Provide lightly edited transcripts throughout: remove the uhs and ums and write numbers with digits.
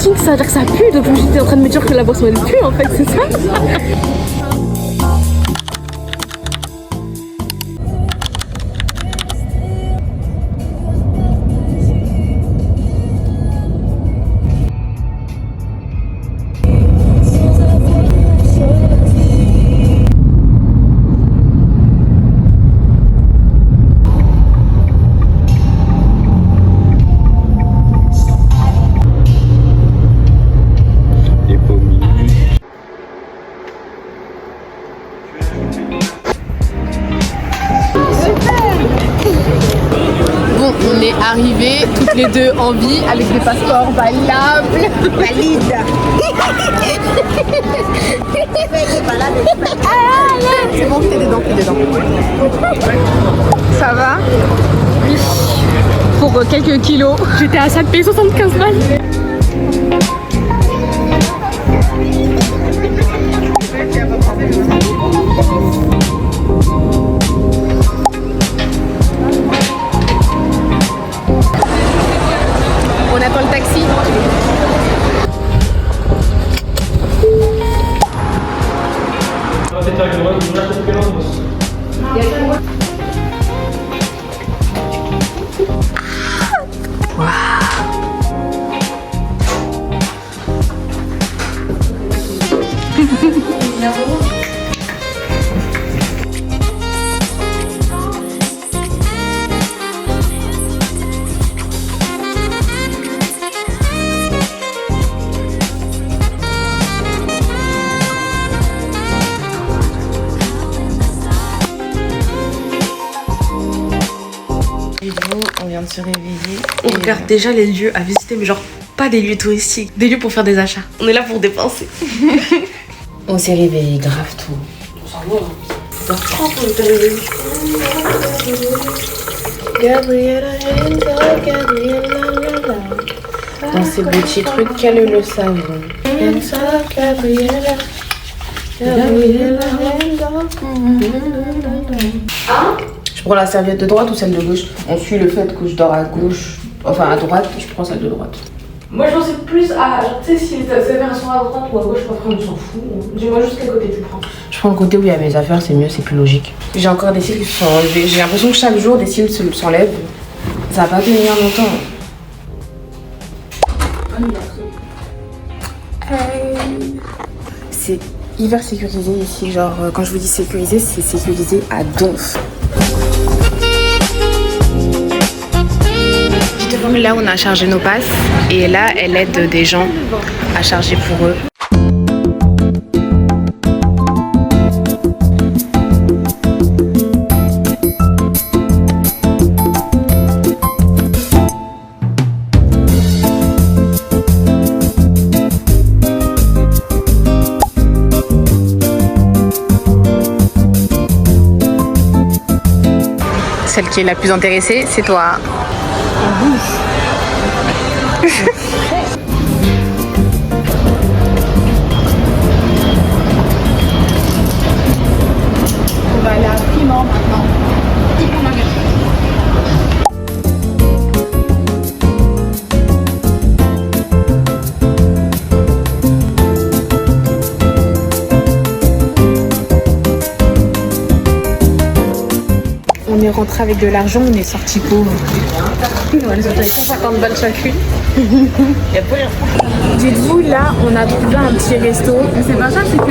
marketing, ça veut dire que ça pue. Donc j'étais en train de me dire que la boisson elle pue en fait, c'est ça. On est arrivés toutes les deux en vie avec des passeports valables. Valide. C'est bon, t'es dedans, t'es dedans. Ça va? Oui. Pour quelques kilos. J'étais à ça de payer 75 balles. On attend le taxi. On vient de se réveiller. On regarde déjà les lieux à visiter, mais genre pas des lieux touristiques, des lieux pour faire des achats. On est là pour dépenser. On s'est réveillé grave tôt. Ça va, hein. 30 on était réveillés. Gabriela, Gabriela, Dans ces petits trucs, quel le savon. Gabriela, Gabriela. Je prends la serviette de droite ou celle de gauche? On suit le fait que je dors à gauche, enfin à droite, je prends celle de droite. Moi je pensais plus à, genre tu sais si tes affaires sont à droite ou à gauche, après on s'en fout. Dis-moi juste quel côté tu prends. Je prends le côté où il y a mes affaires, c'est mieux, c'est plus logique. J'ai encore des cils qui se sont enlevés. J'ai l'impression que chaque jour des cils s'enlèvent. Ça va pas tenir longtemps. C'est hyper sécurisé ici, genre quand je vous dis sécurisé, c'est sécurisé à donf. Là, on a chargé nos passes et là, elle aide des gens à charger pour eux. Celle qui est la plus intéressée, c'est toi. On va aller à Piment maintenant. On est rentré avec de l'argent, on est sorti pauvre. On est sorti avec 150 balles chacune. Dites-vous, là, on a trouvé un petit resto. Mais c'est pas ça, c'est que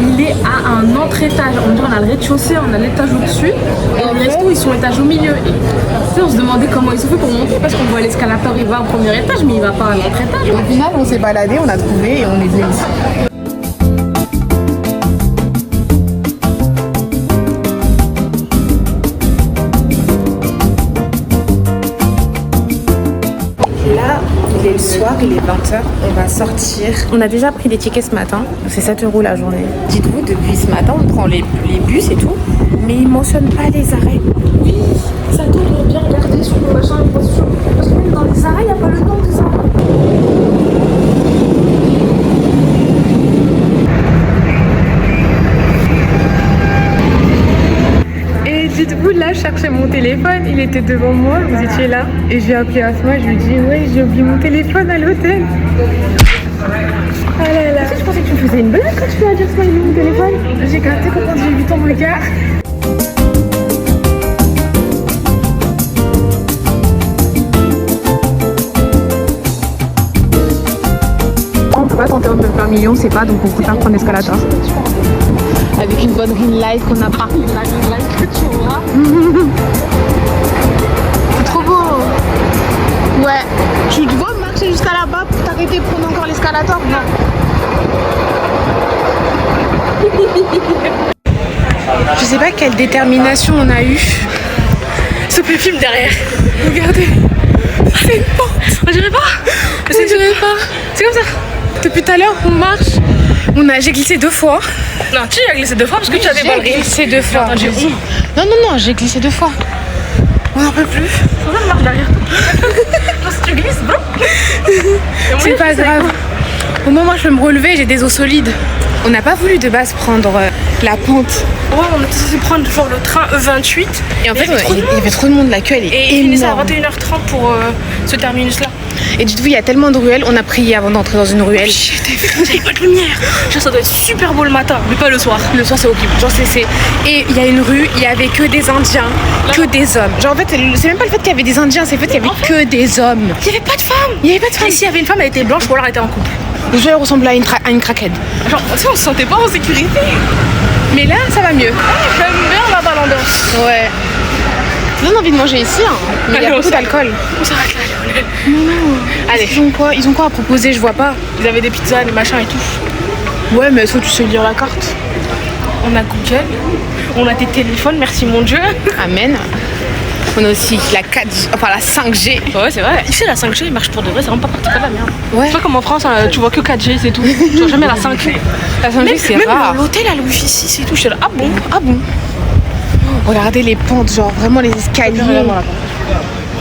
il est à un entre-étage. On a le rez-de-chaussée, on a l'étage au-dessus. Et les restos, ils sont étage au milieu. Et tu sais, on se demandait comment ils se fait pour monter parce qu'on voit l'escalator, il va au premier étage, mais il va pas à l'entre-étage. Au final, on s'est baladé, on a trouvé et on est venu ici. Là, il est le soir, il est 20h, on va sortir. On a déjà pris des tickets ce matin, c'est 7 € la journée. Dites-vous, depuis ce matin, on prend les bus et tout, mais ils mentionnent pas les arrêts. Oui, ça doit bien regarder sur le machin, parce que même dans les arrêts, il n'y a pas le nom des arrêts. Et dites-vous, là, je cherchais mon téléphone, il était devant moi, vous étiez là. Et j'ai appelé Asma, je lui ai dit ouais, j'ai oublié mon téléphone à l'hôtel. Ah là là. Je pensais que tu me faisais une blague quand tu m'as dit Asma, j'ai oublié mon téléphone. J'ai capté quand j'ai vu ton regard. On peut pas tenter un peu par million, c'est pas, donc on préfère prendre l'escalator. Avec une bonne ring light qu'on n'a pas. La ring light que tu vois. C'est trop beau. Ouais. Tu dois marcher jusqu'à là-bas pour t'arrêter pour prendre encore l'escalator? Non. Je sais pas quelle détermination on a eu. Ce film derrière. Regardez. C'est une pente. On dirait pas. C'est comme ça. Depuis tout à l'heure, on marche. J'ai glissé 2 fois. Non, tu as glissé 2 fois parce que tu as des ballerines. J'ai glissé 2 fois. Non, j'ai glissé 2 fois. On n'en peut plus. On marche derrière toi. Si tu glisses, bon. C'est pas grave. Au moment où je peux me relever, j'ai des os solides. On n'a pas voulu de base prendre la pente. Ouais, on était censé prendre genre le train E28. Et en fait, il y avait trop de monde. La queue, elle est et il finissait à 21h30 pour ce terminus-là. Et dites-vous, il y a tellement de ruelles, on a prié avant d'entrer dans une ruelle. J'avais pas de lumière. Genre, ça doit être super beau le matin, mais pas le soir. Le soir, c'est horrible. Genre, Et il y a une rue, il y avait que des Indiens, que des hommes. Genre, en fait, c'est même pas le fait qu'il y avait des Indiens, c'est le fait qu'il y avait que des hommes. Il y avait pas de femmes. Il y avait pas de femmes. Et s'il y avait une femme, elle était blanche ou alors elle était en couple. Le jeu ressemblait à une craquette. Genre, tu sais, on se sentait pas en sécurité. Mais là, ça va mieux. J'aime bien là-bas l'ambiance. Ouais. Ça donne envie de manger ici, hein. Mais il y a beaucoup d'alcool. On s'arrête là, Léonel. Non. Allez. Ils ont quoi à proposer? Je vois pas. Ils avaient des pizzas, des machins et tout. Ouais, mais est-ce que tu sais lire la carte? On a Google, on a des téléphones, merci mon Dieu. Amen. On a aussi la 4G, enfin la 5G. Ouais, c'est vrai. Ici, la 5G, il marche pour de vrai, c'est vraiment pas parti de la merde. Ouais. C'est pas comme en France, tu vois que 4G, c'est tout. Tu vois jamais la 5G. La 5G, c'est rare. Même l'hôtel a le wifi ici, c'est tout. Je suis là, ah bon? Regardez les pentes, genre vraiment les escaliers.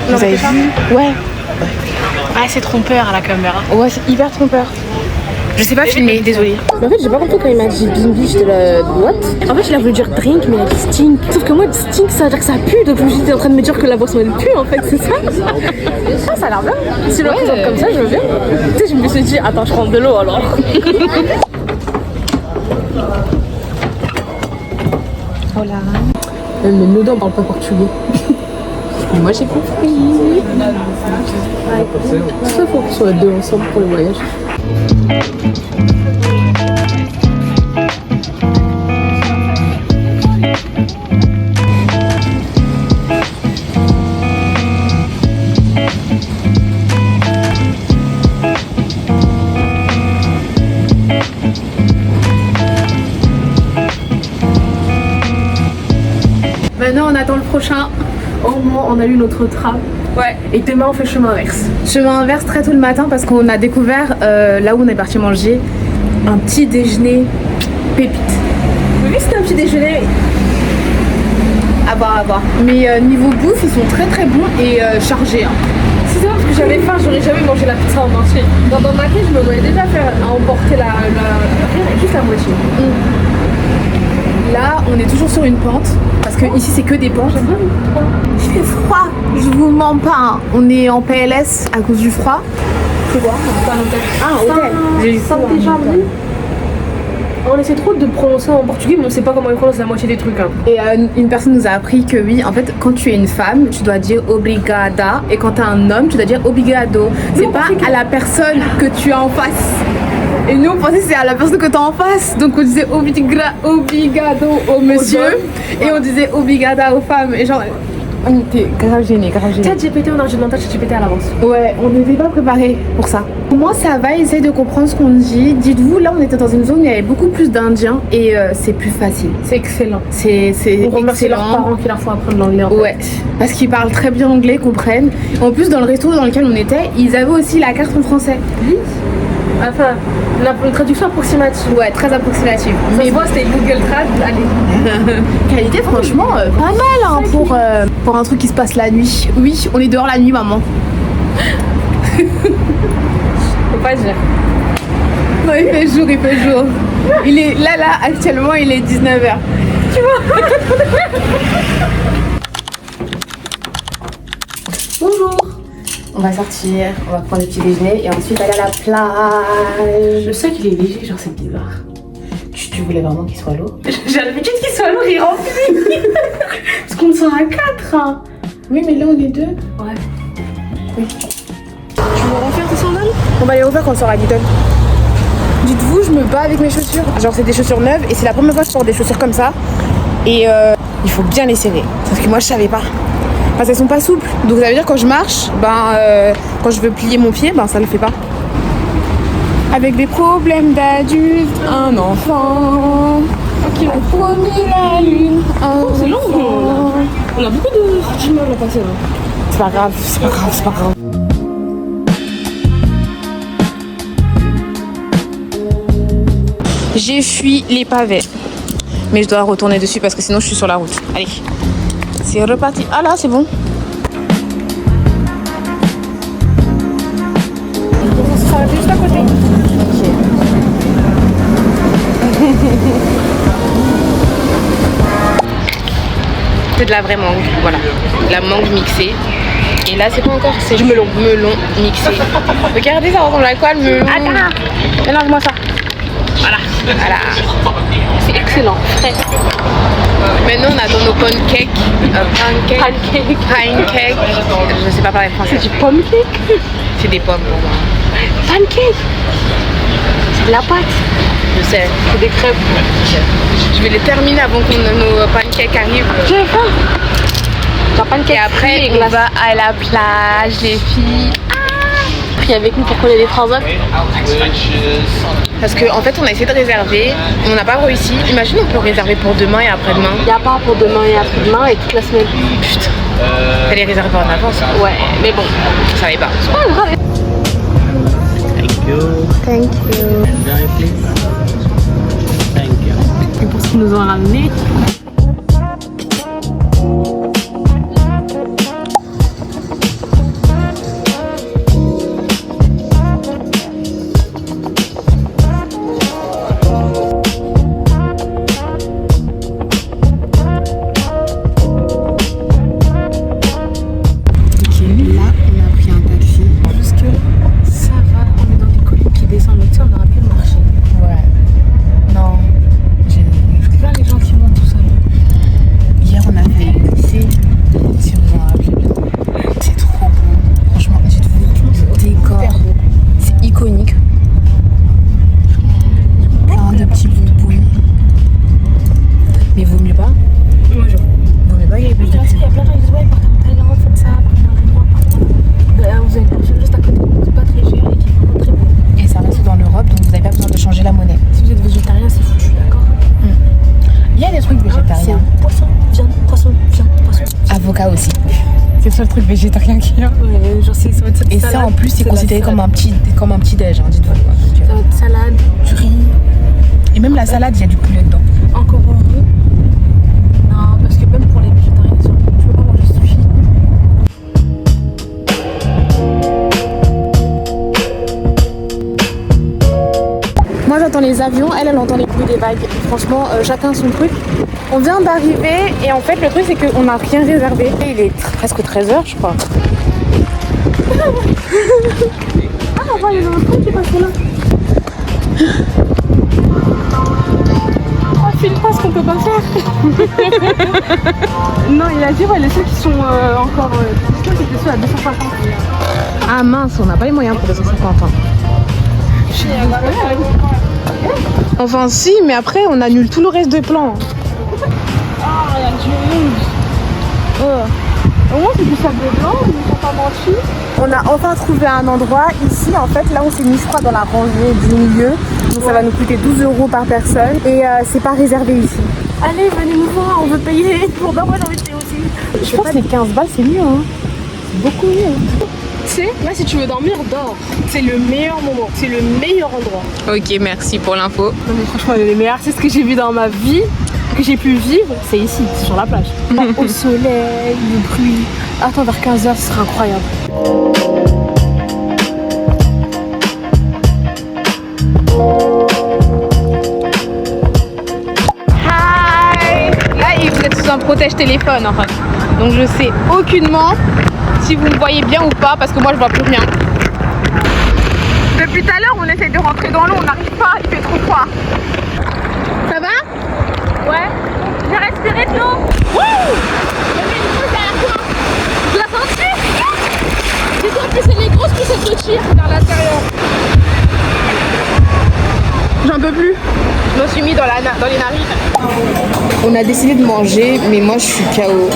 Vous avez vu? Ouais. Ah, c'est trompeur à la caméra. Ouais, c'est hyper trompeur. Je sais pas filmer, désolée. En fait, j'ai pas compris quand il m'a dit bimbi, j'étais là, what? En fait, il a voulu dire drink, mais il a dit stink. Sauf que moi, stink, ça veut dire que ça pue, donc je me suis dit, t'es en train de me dire que la boisson elle pue, en fait, c'est ça? Ça a l'air bien. Si le présente comme ça, je veux bien. Tu sais, je me suis dit, attends, je prends de l'eau alors. Voilà. Mais nos dents parlent pas portugais. Moi, j'ai compris. Ça, faut qu'ils soient deux ensemble pour le voyage. Maintenant, on attend le prochain. Au moins, on a eu notre tram. Ouais. Et demain, on fait chemin inverse. Chemin inverse très tôt le matin parce qu'on a découvert, là où on est parti manger, un petit déjeuner pépite. Oui, c'était un petit déjeuner. À voir. Mais niveau bouffe, ils sont très très bons et chargés. Hein. C'est ça, parce que j'avais faim, j'aurais jamais mangé la pizza en entier. Dans ma tête, je me voyais déjà faire emporter juste la moitié. Là, on est toujours sur une pente parce que ici c'est que des pentes. Il fait froid, je vous mens pas. Hein. On est en PLS à cause du froid. C'est quoi? C'est pas un hôtel. Ah, hôtel. J'ai Saint-Jardin. On essaie trop de prononcer en portugais, mais on sait pas comment ils prononcent la moitié des trucs. Hein. Et une personne nous a appris que oui, en fait, quand tu es une femme, tu dois dire obrigada, et quand tu es un homme, tu dois dire obrigado. C'est pas à la personne que tu as en face. Et nous, on pensait que c'est à la personne que tu as en face. Donc, on disait obrigado au monsieur, et on disait obrigada aux femmes. Et genre, on était grave gênés. ChatGPT, on a demandé à ChatGPT à l'avance. Ouais, on n'était pas préparés pour ça. Moi, ça va, essaye de comprendre ce qu'on dit. Dites-vous, là, on était dans une zone où il y avait beaucoup plus d'Indiens et c'est plus facile. C'est excellent. C'est on remercie leurs parents qui leur font apprendre l'anglais. En fait. Ouais, parce qu'ils parlent très bien anglais, comprennent. En plus, dans le resto dans lequel on était, ils avaient aussi la carte en français. Oui. Enfin, une traduction approximative. Ouais, très approximative. Mais moi, c'était Google Trad. Allez. Qualité, franchement, pas mal hein, pour un truc qui se passe la nuit. Oui, on est dehors la nuit, maman. Faut pas dire. Non, il fait jour. Il est là, actuellement, il est 19h. Tu vois. On va sortir, on va prendre le petit déjeuner et ensuite aller à la plage. Je sais qu'il est léger, genre c'est bizarre. Tu voulais vraiment qu'il soit lourd? J'ai l'habitude qu'il soit lourd, il remplit. Parce qu'on sera à 4. Hein. Oui, mais là on est 2. Ouais. Oui. Tu veux refaire tes sandales? On va les refaire quand on sera à Lidl. Dites-vous, je me bats avec mes chaussures. Genre, c'est des chaussures neuves et c'est la première fois que je porte des chaussures comme ça. Et il faut bien les serrer. Parce que moi, je savais pas. Parce qu'elles sont pas souples. Donc, ça veut dire quand je marche, quand je veux plier mon pied, ça le fait pas. Avec des problèmes d'adulte, un enfant. Qui m'a promis la lune. C'est long, on a beaucoup de chemin à passer là. C'est pas grave, c'est pas grave, c'est pas grave. J'ai fui les pavés. Mais je dois retourner dessus parce que sinon je suis sur la route. Allez, c'est reparti. Ah là, c'est bon. On sera juste à côté. Ok. C'est de la vraie mangue, voilà. La mangue mixée. Et là, c'est pas encore, c'est du melon. Melon mixé. Regardez, ça ressemble à quoi le melon? Attends, mélange-moi ça. Voilà. C'est excellent, frais. Maintenant, on attend nos pancakes. Pancake. Je sais pas parler français. C'est du pomme cake? C'est des pommes pour moi. Pancake? C'est de la pâte. Je sais. C'est des crêpes. Je vais les terminer avant que nos pancakes arrivent. J'ai faim. Genre pancake. Et après, on va à la plage, les filles. Pris avec nous pour coller des phrases. Parce qu'en fait, on a essayé de réserver, on n'a pas réussi. Imagine, on peut réserver pour demain et après-demain. Il n'y a pas pour demain et après-demain et toute la semaine. Putain. Fallait réserver en avance. Ouais, mais bon. Je savais pas. C'est pas grave. Thank you. Very please. Thank you. Et pour ce qu'ils nous ont ramené. C'est le seul truc végétarien qu'il y a. Ouais, genre ça va être et salade, ça en plus c'est considéré comme un petit déj, hein, dites-vous. Ça va être salade, du riz. Et même la salade, il y a du poulet dedans. Encore un peu. Non, parce que même pour les végétariens, tu peux pas manger de sushi. Moi j'entends les avions, elle entend les bruits des vagues. Franchement, chacun son truc. On vient d'arriver et en fait le truc c'est qu'on n'a rien réservé. Il est presque 13h je crois. Ah, il y a un truc qui passe là. Oh, file pas ce qu'on peut pas faire. Non, il a dit, ouais, les ceux qui sont encore. C'était ceux à 250. Ah mince, on n'a pas les moyens pour 250 ans. Enfin si, mais après on annule tout le reste des plans. Ah, il y a du monde. Au moins c'est du sable blanc, ils ne sont pas mentis. On a enfin trouvé un endroit ici, en fait là on s'est mis je crois dans la rangée du milieu. Donc ça va nous coûter 12 € par personne et c'est pas réservé ici. Allez, venez nous voir, on veut payer pour dormir dans les thés aussi. Je pense que les 15 balles c'est mieux hein. C'est beaucoup mieux. Tu sais, là si tu veux dormir, dors. C'est le meilleur moment, c'est le meilleur endroit. Ok, merci pour l'info. Non mais franchement, les meilleurs, c'est ce que j'ai vu dans ma vie, que j'ai pu vivre, c'est ici, c'est sur la plage. Au soleil, le bruit. Attends, vers 15h, ce sera incroyable. Hi. Là, vous êtes sous un protège téléphone en fait. Donc je sais aucunement si vous me voyez bien ou pas, parce que moi je vois plus rien. Depuis tout à l'heure, on essaie de rentrer dans l'eau, on n'arrive pas, il fait trop froid. Ça va? Ouais. J'ai respiré de l'eau. Wouh! Il y avait une chose derrière toi. Tu l'as senti? C'est toi, plus c'est les grosses, plus c'est de tir vers l'intérieur. J'en peux plus. Je me suis mis dans les narines. On a décidé de manger, mais moi je suis KO.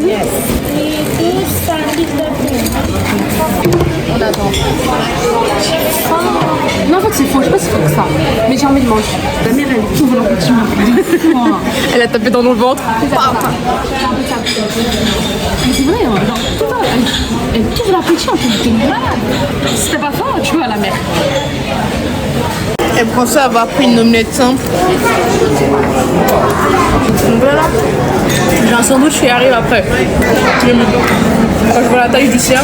Yes. On attend. Non, en fait, c'est faux. Je sais pas si c'est faux que ça. Mais j'ai envie de manger. La mère, elle ouvre l'appétit. Elle a tapé dans le ventre. Mais c'est vrai, hein. Genre, putain, elle ouvre l'appétit en fait. T'es malade. C'était pas fort, tu vois, la mère. Elle pensait avoir pris une omelette simple. Donc voilà. J'ai un sandwich qui arrive après. Quand je vois la taille du sien,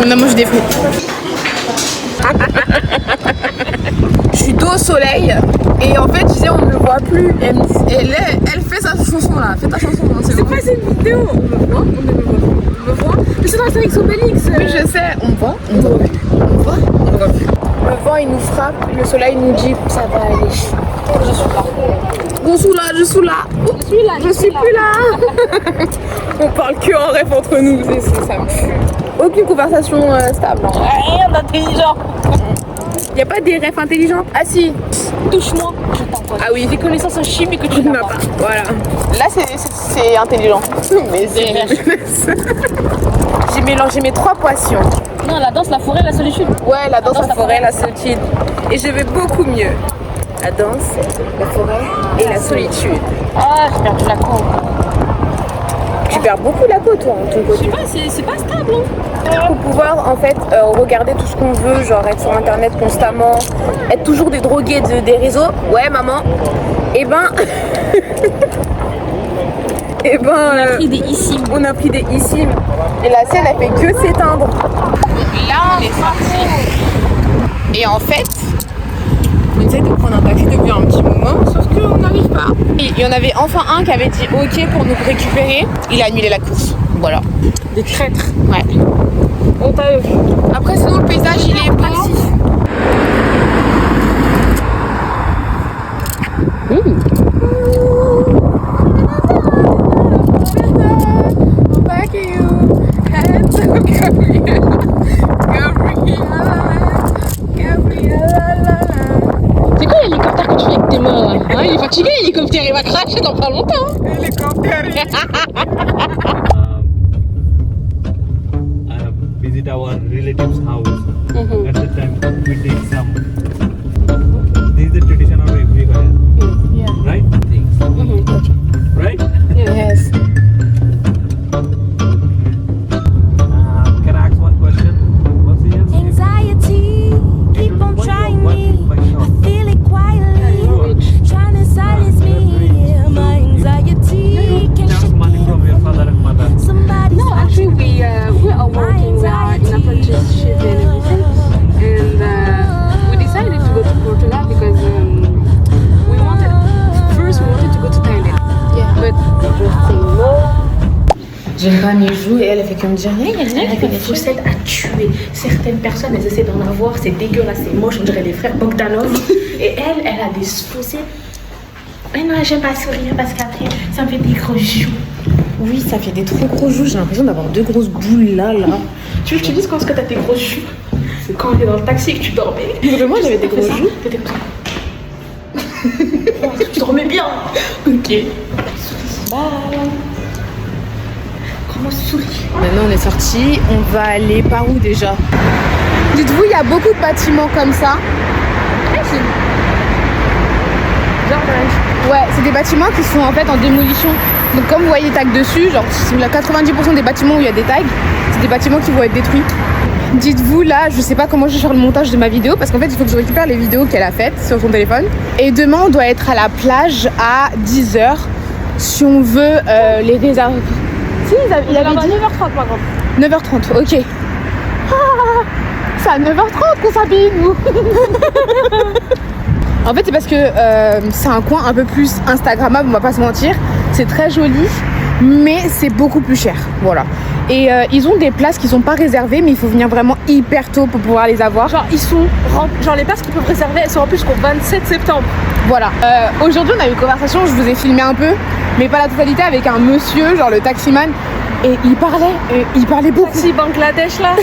on a mangé des frites. Je suis dos au soleil et en fait je disais on ne me voit plus. Elle fait sa chanson là. Fais ta chanson. C'est pas cette vidéo. On me voit, on ne me voit pas. On me voit. Mais c'est dans Astérix Obélix. Oui, je sais. On me voit, on me voit plus. On me voit, on me voit plus. Le vent il nous frappe, le soleil nous dit ça va aller. Je suis là. Je suis là, je suis là. Je suis plus là. On parle que en rêve entre nous, ça me tue. Aucune conversation stable. Rien d'intelligent. Y a pas des rêves intelligents? Ah si. Touche-moi. Je t'envoie. Ah oui. Des connaissances en chimie que tu n'as pas. Voilà. Là c'est intelligent. Mais j'ai mélangé mes 3 passions. Non, la danse, la forêt, la solitude. Ouais, la danse, la forêt, la solitude. Et je vais beaucoup mieux. La danse, la forêt et la solitude. Ah, j'ai perdu la côte. Tu perds beaucoup la côte, toi, en ton côté. Je sais pas, c'est pas stable. Hein. Pour pouvoir, en fait, regarder tout ce qu'on veut, genre être sur Internet constamment, être toujours des drogués des réseaux. Ouais, maman. Et ben... Et ben... On a pris des issimes. On a pris des issimes. Et la scène, elle fait que s'éteindre. Là, on est sorti. Et en fait... On essaie de prendre un taxi depuis un petit moment, sauf qu'on n'arrive pas. Et il y en avait enfin un qui avait dit ok pour nous récupérer. Il a annulé la course. Voilà. Des traîtres. Ouais. On t'a vu. Après, sinon, le paysage, il est beau. C'est quoi l'hélicoptère que tu fais avec tes mains là hein, il est fatigué l'hélicoptère, il va cracher dans pas longtemps. L'hélicoptère. Visit our relative's house. At the time, we take some. This is the tradition of everywhere. Yeah. Right? Things. Right? Yes. Can I ask one question? What's the answer? Anxiety, keep on trying me. I feel it quietly, trying to silence me. My anxiety can't Just shake money from your father and mother. somebody's No, actually we are working, we are in apprenticeship and everything, and we decided to go to Portugal because we wanted to go to Thailand. Yeah. But just say no. J'ai pas mes joues et elle fait que me dire rien. Elle a des faussettes à tuer. Certaines personnes, elles essaient d'en avoir, c'est dégueulasse, c'est moche, on dirait les frères Bogdanov. Et elle a des faussettes. Mais non, j'aime pas sourire parce qu'après, ça me fait des gros joues. Oui, ça fait des trop gros joues. J'ai l'impression d'avoir 2 grosses boules là. Tu veux que je te dise quand est-ce que t'as tes grosses joues? C'est quand on est dans le taxi et que tu dormais. Vraiment, j'avais des grosses joues. T'étais comme ça. Tu dormais bien. Ok. Bye. Comment souris? Maintenant, on est sorti. On va aller par où déjà? Dites-vous, il y a beaucoup de bâtiments comme ça. Ouais, c'est des bâtiments qui sont en fait en démolition. Donc comme vous voyez les tags dessus, genre 90% des bâtiments où il y a des tags, c'est des bâtiments qui vont être détruits. Dites-vous là, je sais pas comment je vais faire le montage de ma vidéo parce qu'en fait il faut que je récupère les vidéos qu'elle a faites sur son téléphone. Et demain on doit être à la plage à 10h si on veut les réserver. Si, il avait dit 9h30 par contre. 9h30, ok. Ah, c'est à 9h30 qu'on s'habille nous. En fait, c'est parce que c'est un coin un peu plus instagrammable, on va pas se mentir. C'est très joli, mais c'est beaucoup plus cher. Voilà. Et ils ont des places qui sont pas réservées, mais il faut venir vraiment hyper tôt pour pouvoir les avoir. Genre, ils sont genre les places qu'ils peuvent réserver, elles sont remplies jusqu'au 27 septembre. Voilà. Aujourd'hui, on a eu une conversation, je vous ai filmé un peu, mais pas la totalité, avec un monsieur, genre le taximan. Et il parlait beaucoup. Si Bangladesh là.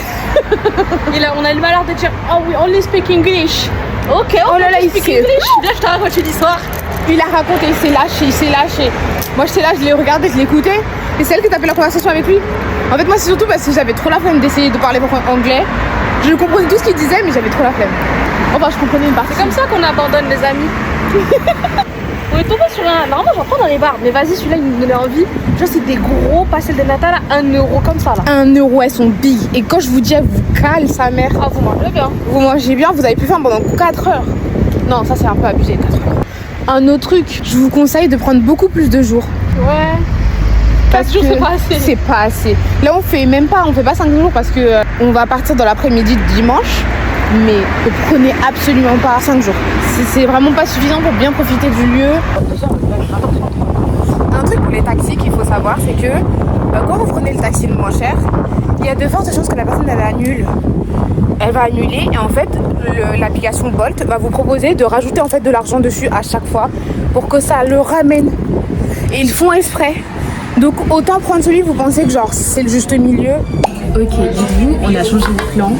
On a le malheur de dire oh we only speak English. Ok, oh là là, il speak sait. English. Viens, je te raconte une histoire. Il a raconté, il s'est lâché. Moi j'étais là, je l'ai regardé, je l'écoutais. Et c'est elle qui t'a fait la conversation avec lui. En fait, moi c'est surtout parce que j'avais trop la flemme d'essayer de parler anglais. Je comprenais tout ce qu'il disait, mais j'avais trop la flemme. Enfin, je comprenais une partie. C'est comme ça qu'on abandonne les amis. On est tombé sur un. Normalement, j'en prends dans les bars, mais vas-y, celui-là, il me donnait envie. Genre, c'est des gros pastel de nata là, 1 euro comme ça là. 1 euro, elles sont big. Et quand je vous dis, elle vous cale sa mère. Ah, vous mangez bien. Vous mangez bien, vous avez pu faire pendant 4 heures. Non, ça c'est un peu abusé, 4 heures. Un autre truc, je vous conseille de prendre beaucoup plus de jours. Ouais. 4 jours, c'est pas assez. C'est pas assez. Là, on fait pas 5 jours parce que on va partir dans l'après-midi de dimanche. Mais ne prenez absolument pas 5 jours. C'est vraiment pas suffisant pour bien profiter du lieu. Un truc pour les taxis qu'il faut savoir, c'est que quand vous prenez le taxi le moins cher, il y a de fortes chances que la personne elle annule. Elle va annuler et en fait l'application Bolt va vous proposer de rajouter en fait de l'argent dessus à chaque fois pour que ça le ramène. Et ils font exprès. Donc autant prendre celui vous pensez que genre c'est le juste milieu. Ok, dites-vous, on a changé de plan.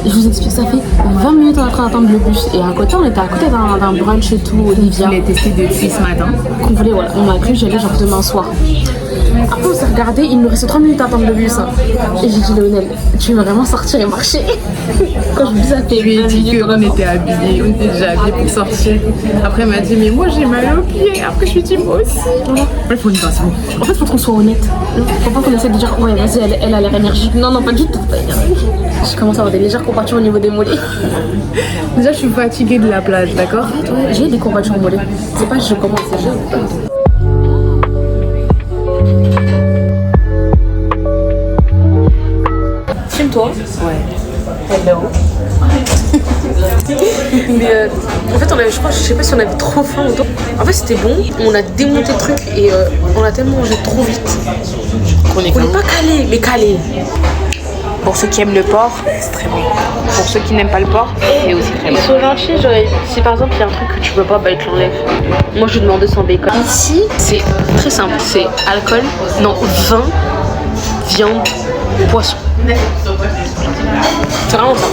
Je vous explique, ça fait 20 minutes en train d'attendre le bus. Et à côté, on était à côté d'un brunch et tout, Olivia. Je l'ai testé depuis ce matin. Qu'on voulait, voilà. On a cru que j'allais genre demain soir. Après, on s'est regardé, il nous restait 3 minutes à attendre le bus. Hein. Et j'ai dit, Léonel, tu veux vraiment sortir et marcher? Quand je me disais, Je lui ai dit qu'on était habillés, on était déjà habillés pour sortir. Après, elle m'a dit, mais moi j'ai mal aux pieds. Après, je lui ai dit, moi aussi. Voilà. Il faut une façon. En fait, faut qu'on soit honnête. Faut pas qu'on essaie de dire, ouais, vas-y, elle a l'air énergique. Non, non, pas du tout. Je commence à avoir des légères courbatures au niveau des mollets. Déjà, je suis fatiguée de la plage, d'accord? J'ai des courbatures au mollet. C'est pas je commence, c'est j'ai. Filme-toi. Ouais. Hello. Mais en fait, je sais pas si on avait trop faim ou pas. En fait, c'était bon. On a démonté le truc et on a tellement mangé trop vite. On n'est pas calé, mais calé. Pour ceux qui aiment le porc, c'est très bon. Pour ceux qui n'aiment pas le porc, c'est aussi très bon. Ils sont gentils, genre, si par exemple il y a un truc que tu peux pas, bah ils te l'enlèvent. Moi je demandais sans bacon. Ici, c'est très simple, c'est alcool, non, vin, viande, poisson. C'est vraiment ça.